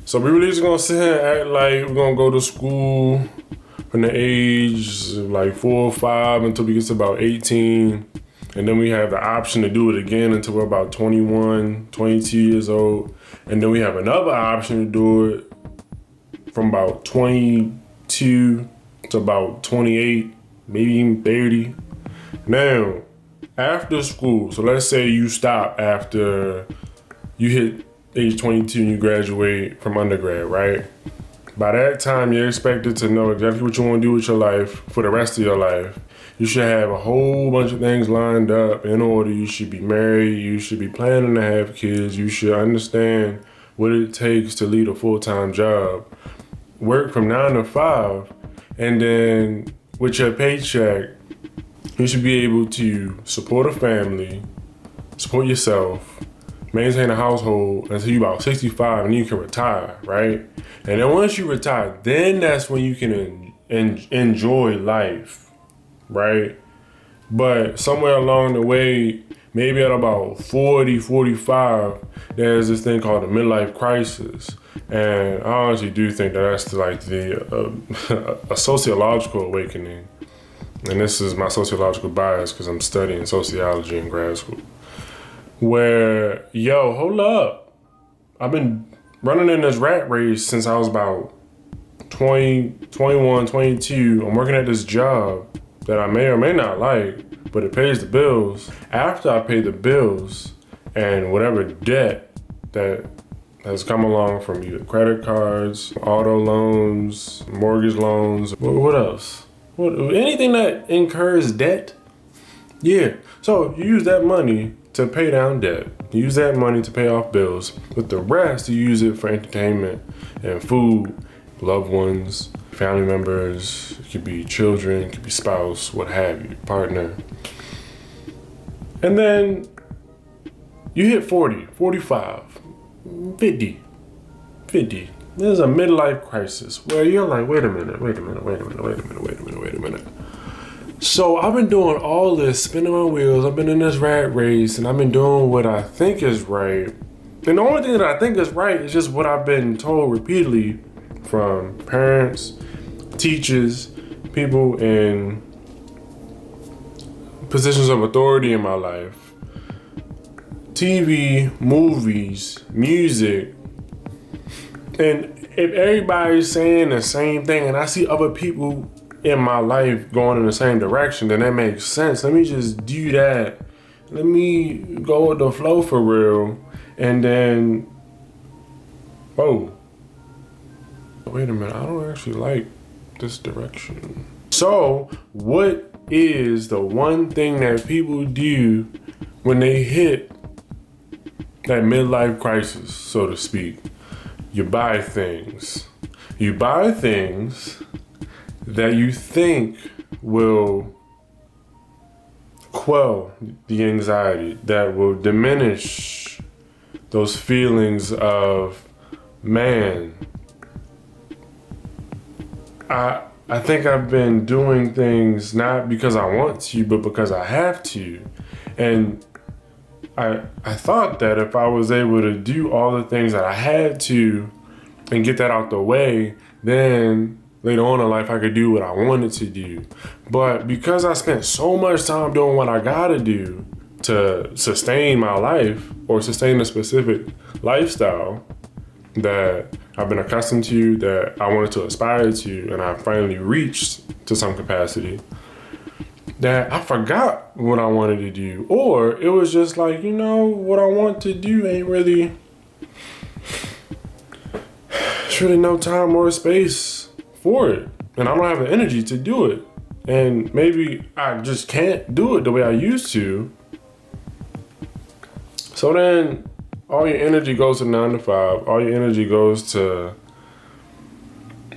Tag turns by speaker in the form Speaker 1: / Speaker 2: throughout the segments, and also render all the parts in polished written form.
Speaker 1: So we really just gonna sit here and act like we're gonna go to school from the age of like 4 or 5 until we get to about 18. And then we have the option to do it again until we're about 21, 22 years old. And then we have another option to do it from about 22 to about 28, maybe even 30. Now, after school, so let's say you stop after you hit age 22 and you graduate from undergrad, right? By that time, you're expected to know exactly what you want to do with your life for the rest of your life. You should have a whole bunch of things lined up in order. You should be married. You should be planning to have kids. You should understand what it takes to lead a full-time job. Work from 9 to 5, and then with your paycheck, you should be able to support a family, support yourself, maintain a household until you're about 65, and then you can retire, right? And then once you retire, then that's when you can enjoy life, right? But somewhere along the way, maybe at about 40, 45, there's this thing called a midlife crisis. And I honestly do think that that's like a sociological awakening. And this is my sociological bias because I'm studying sociology in grad school. Where, yo, hold up. I've been running in this rat race since I was about 20, 21, 22. I'm working at this job that I may or may not like, but it pays the bills. After I pay the bills and whatever debt that has come along from either credit cards, auto loans, mortgage loans, what else? Anything that incurs debt? Yeah, so you use that money to pay down debt. You use that money to pay off bills. With the rest, you use it for entertainment and food, loved ones, family members. It could be children, it could be spouse, what have you, partner. And then you hit 40, 45, 50. There's a midlife crisis where you're like, wait a minute. So I've been doing all this, spinning my wheels. I've been in this rat race, and I've been doing what I think is right. And the only thing that I think is right is just what I've been told repeatedly from parents, teachers, people in positions of authority in my life. TV, movies, music. And if everybody's saying the same thing and I see other people in my life going in the same direction, then that makes sense. Let me just do that. Let me go with the flow for real. And then, oh, wait a minute, I don't actually like this direction. So what is the one thing that people do when they hit that midlife crisis, so to speak? You buy things. You buy things that you think will quell the anxiety, that will diminish those feelings of, man, I think I've been doing things not because I want to, but because I have to. And I thought that if I was able to do all the things that I had to and get that out the way, then later on in life I could do what I wanted to do. But because I spent so much time doing what I gotta do to sustain my life or sustain a specific lifestyle that I've been accustomed to, that I wanted to aspire to, and I finally reached to some capacity, that I forgot what I wanted to do. Or it was just like, you know, what I want to do ain't really, there's really no time or space for it. And I don't have the energy to do it. And maybe I just can't do it the way I used to. So then all your energy goes to 9 to 5. All your energy goes to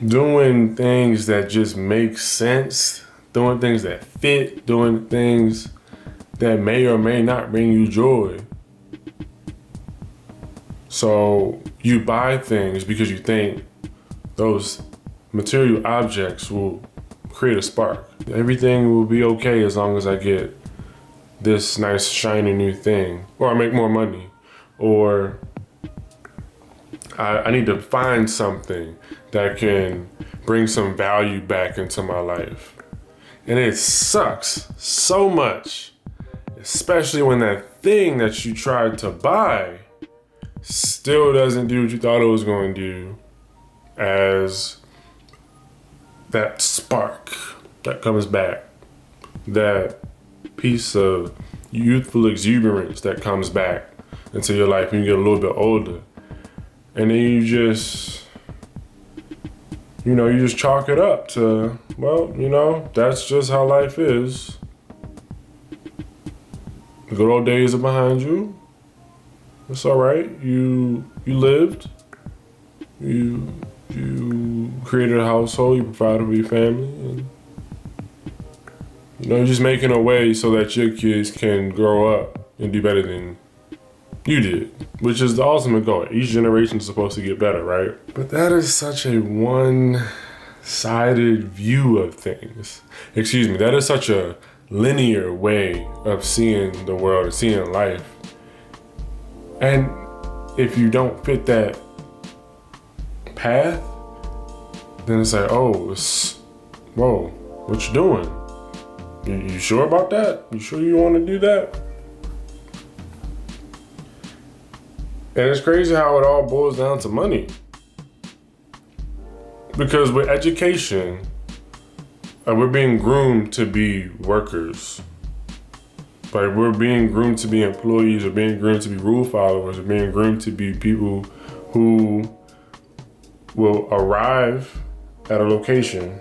Speaker 1: doing things that just make sense, doing things that fit, doing things that may or may not bring you joy. So you buy things because you think those material objects will create a spark. Everything will be okay as long as I get this nice shiny new thing, or I make more money, or I need to find something that can bring some value back into my life. And it sucks so much, especially when that thing that you tried to buy still doesn't do what you thought it was going to do, as that spark that comes back, that piece of youthful exuberance that comes back into your life when you get a little bit older. And then you just chalk it up to, well, that's just how life is. The good old days are behind you. It's all right. You lived. You created a household. You provided for your family. And, you're just making a way so that your kids can grow up and do better than you did, which is the ultimate goal. Each generation is supposed to get better, right? But that is such a one-sided view of things. Excuse me, that is such a linear way of seeing the world and seeing life. And if you don't fit that path, then it's like, whoa, what you doing? You sure about that? You sure you want to do that? And it's crazy how it all boils down to money. Because with education, we're being groomed to be workers. Like, we're being groomed to be employees, we're being groomed to be rule followers, we're being groomed to be people who will arrive at a location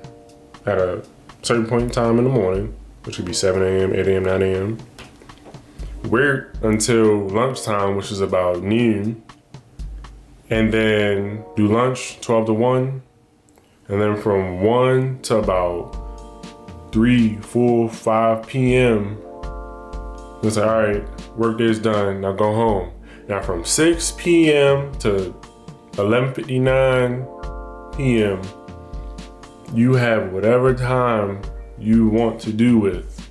Speaker 1: at a certain point in time in the morning, which could be 7 a.m., 8 a.m., 9 a.m., wait until lunchtime, which is about noon, and then do lunch 12 to 1, and then from 1 to about 3, 4, 5 p.m., it's like, all right, work day's done, now go home. Now from 6 p.m. to 11:59 p.m., you have whatever time you want to do with.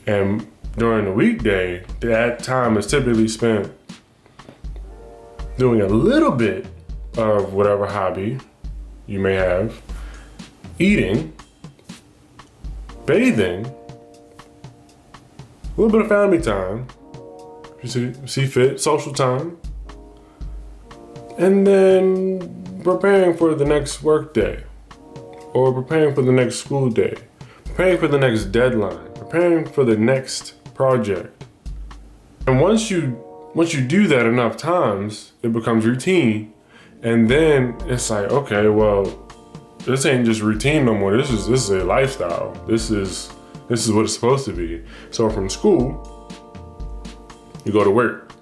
Speaker 1: And during the weekday, that time is typically spent doing a little bit of whatever hobby you may have, eating, bathing, a little bit of family time, if you see fit, social time, and then preparing for the next work day, or preparing for the next school day, preparing for the next deadline, preparing for the next project. And once you do that enough times, it becomes routine. And then it's like, okay, well, this ain't just routine no more. This is a lifestyle. This is what it's supposed to be. So from school, you go to work.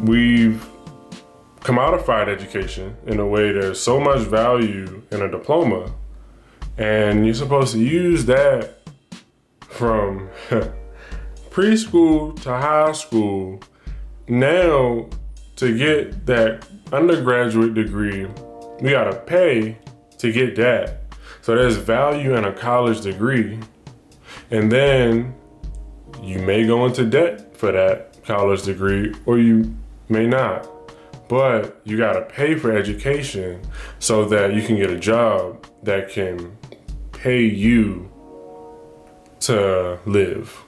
Speaker 1: We've commodified education in a way there's so much value in a diploma, and you're supposed to use that from preschool to high school. Now, to get that undergraduate degree, we gotta pay to get that. So there's value in a college degree, and then you may go into debt for that college degree, or you may not. But you gotta pay for education so that you can get a job that can pay you to live.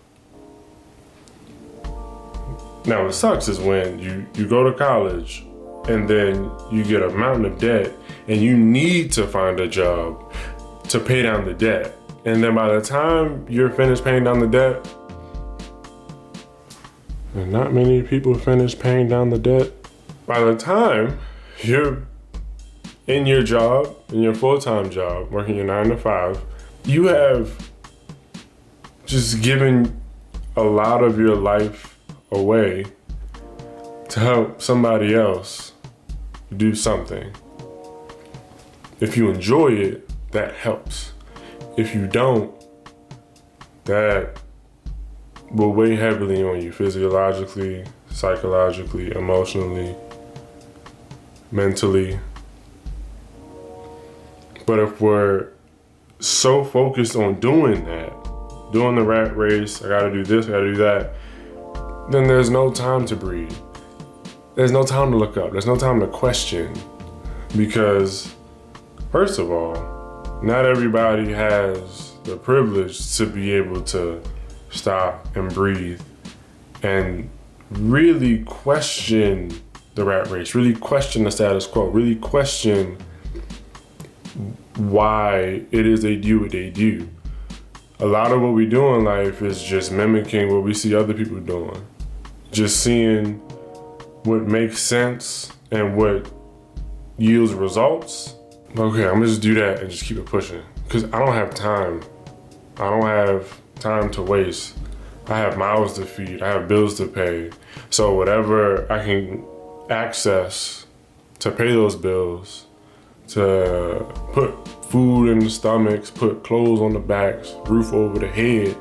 Speaker 1: Now, what sucks is when you go to college and then you get a mountain of debt and you need to find a job to pay down the debt. And then by the time you're finished paying down the debt, and not many people finish paying down the debt, by the time you're in your job, in your full-time job, working your 9 to 5, you have just given a lot of your life away to help somebody else do something. If you enjoy it, that helps. If you don't, that will weigh heavily on you physiologically, psychologically, emotionally, mentally. But if we're so focused on doing that, doing the rat race, I gotta do this, I gotta do that, then there's no time to breathe. there's no time to look up. There's no time to question. Because, first of all, not everybody has the privilege to be able to stop and breathe and really question the rat race, really question the status quo, really question why it is they do what they do. A lot of what we do in life is just mimicking what we see other people doing. Just seeing what makes sense and what yields results. Okay, I'm gonna just do that and just keep it pushing. Because I don't have time. I don't have time to waste. I have mouths to feed. I have bills to pay. So whatever I can access to pay those bills, to put food in the stomachs, put clothes on the backs, roof over the head,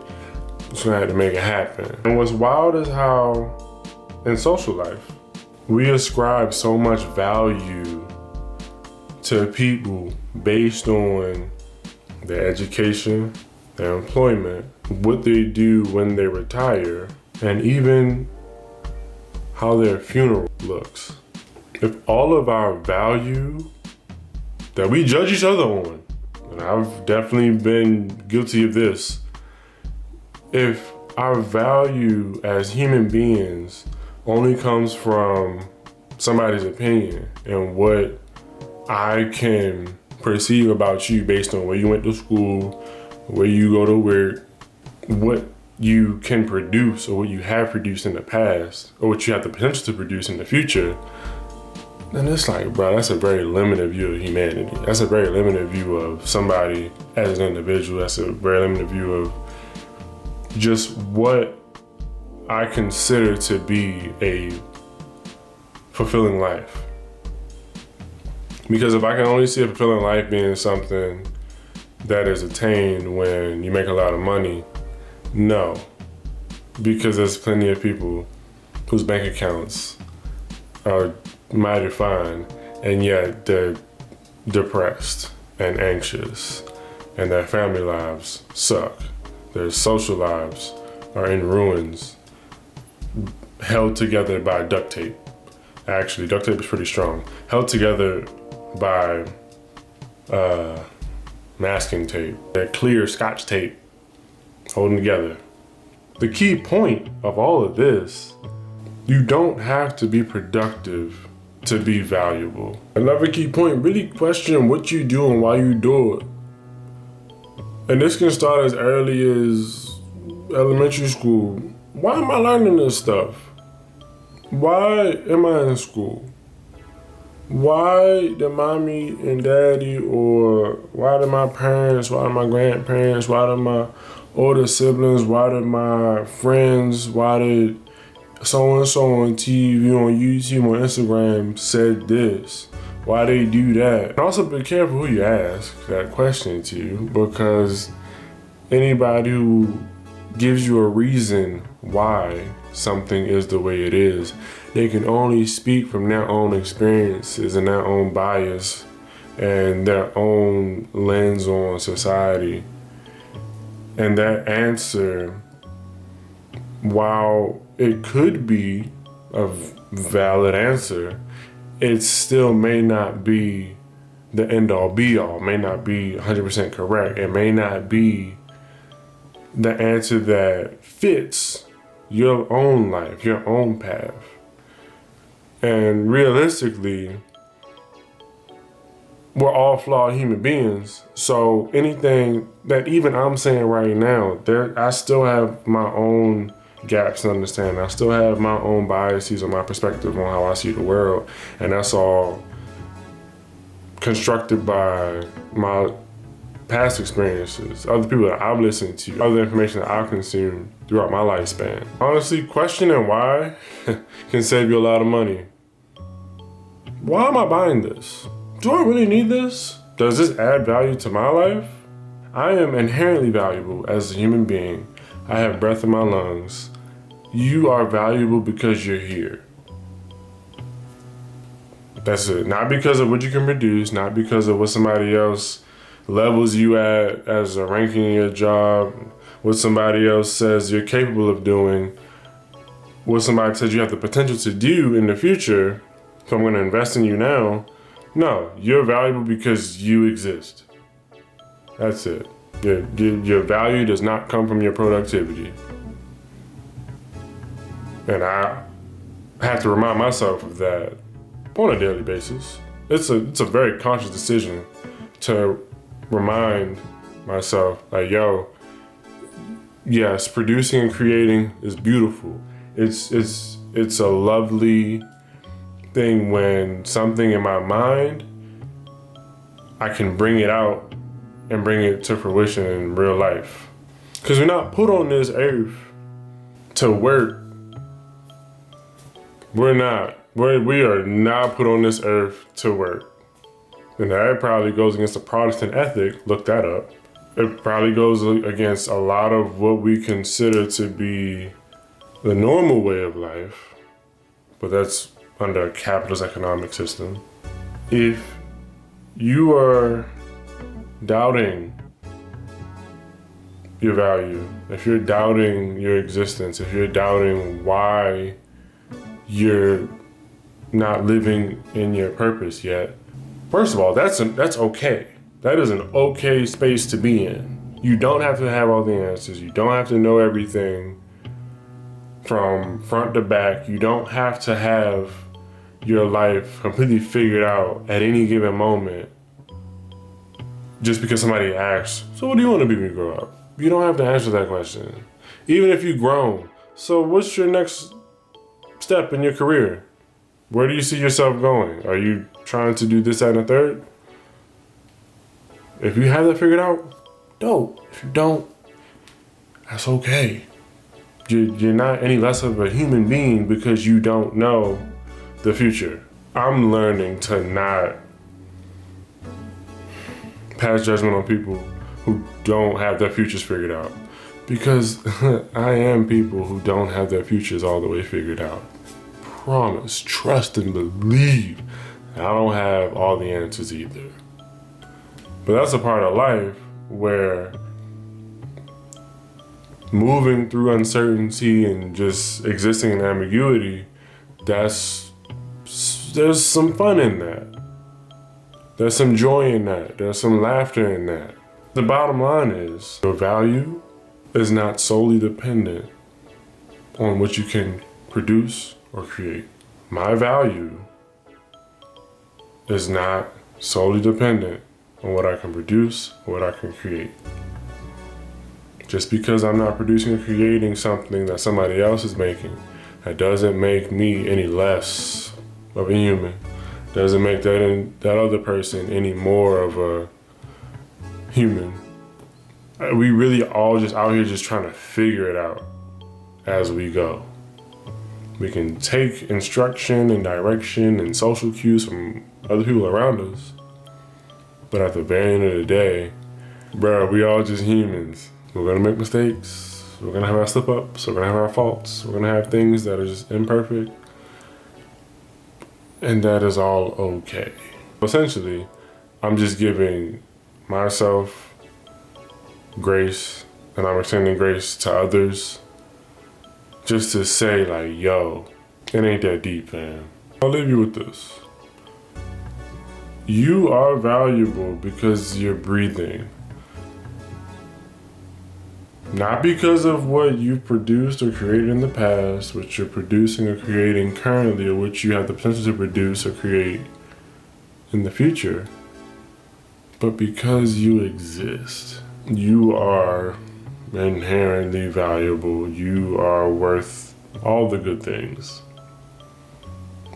Speaker 1: just gonna have to make it happen. And what's wild is how in social life, we ascribe so much value to people based on their education, their employment, what they do when they retire, and even how their funeral looks. If all of our value that we judge each other on, and I've definitely been guilty of this, if our value as human beings only comes from somebody's opinion and what I can perceive about you based on where you went to school, where you go to work, what you can produce or what you have produced in the past, or what you have the potential to produce in the future, then it's like, bro, that's a very limited view of humanity. That's a very limited view of somebody as an individual. That's a very limited view of just what I consider to be a fulfilling life. Because if I can only see a fulfilling life being something that is attained when you make a lot of money, no. Because there's plenty of people whose bank accounts are mighty fine, and yet they're depressed and anxious, and their family lives suck. Their social lives are in ruins, held together by duct tape. Actually, duct tape is pretty strong. Held together by masking tape, that clear Scotch tape holding together. The key point of all of this, you don't have to be productive to be valuable. Another key point, really question what you do and why you do it. And this can start as early as elementary school. Why am I learning this stuff? Why am I in school? Why did mommy and daddy, or why did my parents, why did my grandparents, why did my older siblings, why did my friends, why did so-and-so on TV, on YouTube, on Instagram said this? Why they do that? And also be careful who you ask that question to, because anybody who gives you a reason why something is the way it is, they can only speak from their own experiences and their own bias and their own lens on society. And that answer, while it could be a valid answer, it still may not be the end all be all, may not be 100% correct. It may not be the answer that fits your own life, your own path. And realistically, we're all flawed human beings. So anything that even I'm saying right now, I still have my own gaps in understanding. I still have my own biases or my perspective on how I see the world. And that's all constructed by my past experiences, other people that I've listened to, other information that I've consumed throughout my lifespan. Honestly, questioning why can save you a lot of money. Why am I buying this? Do I really need this? Does this add value to my life? I am inherently valuable as a human being. I have breath in my lungs. You are valuable because you're here. That's it. Not because of what you can produce, not because of what somebody else levels you at as a ranking in your job, what somebody else says you're capable of doing. what somebody said you have the potential to do in the future, so I'm gonna invest in you now. No, you're valuable because you exist. That's it. Your value does not come from your productivity. And I have to remind myself of that on a daily basis. It's a very conscious decision to remind myself, like, yo, yes, producing and creating is beautiful. It's a lovely thing when something in my mind, I can bring it out and bring it to fruition in real life. Because we're not put on this earth to work. We are not put on this earth to work. And that probably goes against the Protestant ethic. Look that up. It probably goes against a lot of what we consider to be the normal way of life, but that's under a capitalist economic system. If you are doubting your value, if you're doubting your existence, if you're doubting why you're not living in your purpose yet, first of all, that's okay. That is an okay space to be in. You don't have to have all the answers. You don't have to know everything from front to back. You don't have to have your life completely figured out at any given moment just because somebody asks, so what do you want to be when you grow up? You don't have to answer that question. Even if you've grown, so what's your next step in your career? Where do you see yourself going? Are you trying to do this, that, and a third? If you have that figured out, dope. If you don't, that's okay. You're not any less of a human being because you don't know the future. I'm learning to not pass judgment on people who don't have their futures figured out, because I am people who don't have their futures all the way figured out. Promise, trust, and believe. I don't have all the answers either. But that's a part of life where moving through uncertainty and just existing in ambiguity, there's some fun in that. There's some joy in that. There's some laughter in that. The bottom line is your value is not solely dependent on what you can produce or create. My value is not solely dependent on what I can produce or what I can create. Just because I'm not producing or creating something that somebody else is making, that doesn't make me any less of a human. Doesn't make that other person any more of a human. We really all just out here just trying to figure it out as we go. We can take instruction and direction and social cues from other people around us, but at the very end of the day, bro, we all just humans. We're gonna make mistakes. We're gonna have our slip-ups. We're gonna have our faults. We're gonna have things that are just imperfect, and that is all okay. Essentially, I'm just giving myself grace, and I'm extending grace to others, just to say, like, yo, it ain't that deep, man. I'll leave you with this. You are valuable because you're breathing. Not because of what you've produced or created in the past, what you're producing or creating currently, or what you have the potential to produce or create in the future, but because you exist. You are inherently valuable. You are worth all the good things.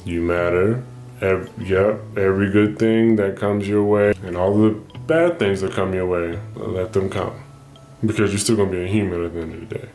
Speaker 1: You matter. Every good thing that comes your way, and all the bad things that come your way, let them come. Because you're still gonna be a human at the end of the day.